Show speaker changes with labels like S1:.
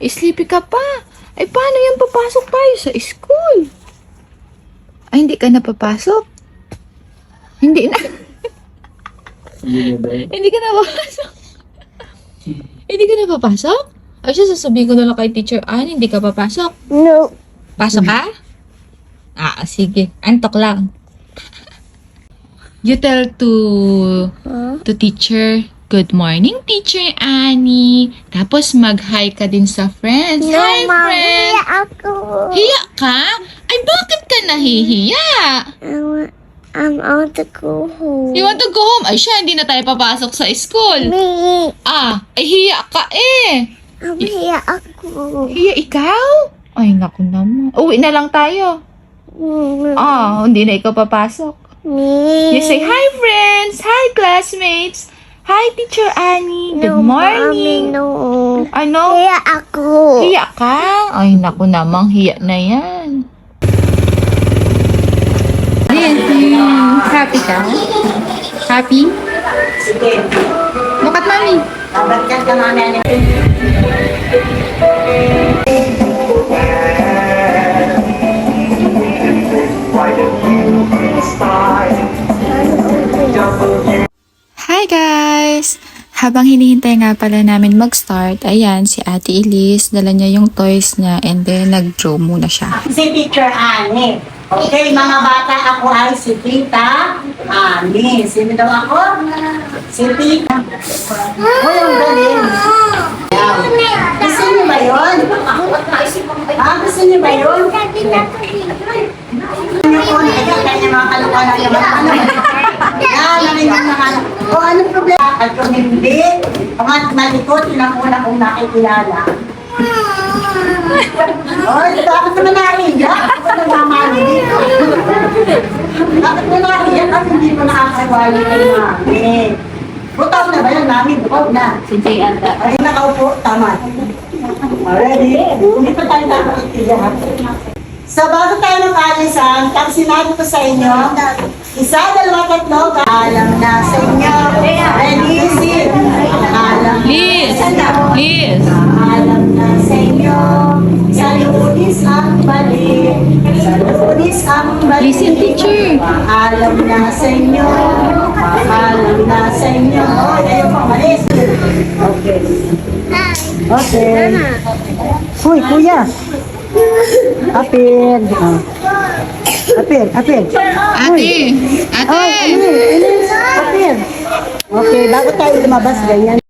S1: Sleepy ka pa. Ay, paano yan papasok tayo sa school? Ay, hindi ka na papasok? Hindi na. Hindi ka na papasok? Hindi ka na papasok? Ay, siya sasabihin ko na lang kay Teacher Ann, hindi ka papasok?
S2: No.
S1: Pasok ka? Sige. Antok lang. You tell to teacher, good morning, Teacher Annie. Tapos mag-hi ka din sa friends.
S2: No,
S1: Hi,
S2: Mom.
S1: friends!
S2: Hiya ako.
S1: Hiya ka? Ay, bakit ka nahihiya?
S2: I want to go home.
S1: You want to go home? Ay, siya, hindi na tayo papasok sa school.
S2: Me.
S1: Ay, hiya ka eh.
S2: Hiya ako.
S1: Hiya ikaw? Ay, naku naman. Uwi na lang tayo. Hindi na ikaw papasok.
S2: Me.
S1: You say, hi friends! Hi classmates! Hi Teacher Annie! Good
S2: No,
S1: morning!
S2: Mommy, no.
S1: Ano?
S2: Hiya ako.
S1: Hiya ka? Ay, naku namang hiya na yan. Happy ka? Happy?
S3: Sige.
S1: Look at mommy.
S3: Babagyan ka namin.
S1: Hi guys! Habang hinihintay nga pala namin mag-start, ayan si Ate Elise, dala niya yung toys niya and then nag-draw muna siya.
S3: Si Teacher Annie. Okay, mga bata, ako ay si Tita Annie. Sino daw ako? Si Tita. Hoy, ang galing. Gusto niyo ba yun? Gusto niyo ba yun? Kanya mga kalukuhan yung ano. Yan, narinig na nga. O, anong problema? At kung hindi, ang malikot, yun ang una kong nakikilala. Oy, bakit naman naiiyak? Ako nagmamali dito. Bakit mo naiiyak? At hindi mo nakakawali kay mami. Butaw na ba yan, mami? Butaw na.
S1: Sige, Ate.
S3: Ay, nakaupo. Tama. Ready? Hindi pa tayo nakakitiyak. So, bago tayo mag-alisan, pag sinabi ko sa inyo, 1, 2, 3, alam na sa inyo. Ready, sit. Alam na
S1: Liz! Liz!
S3: alam na sa inyo. Sa lunis ang balik. Sa lunis ang balik.
S1: Listen, teacher.
S3: Alam na sa inyo. Alam na sa inyo. Ayaw mo, malis. Okay. Okay. Uy, kuya. Apir. Apir.
S1: Ate! Ate!
S3: Apir. Okay, bago tayo lumabas, ganyan.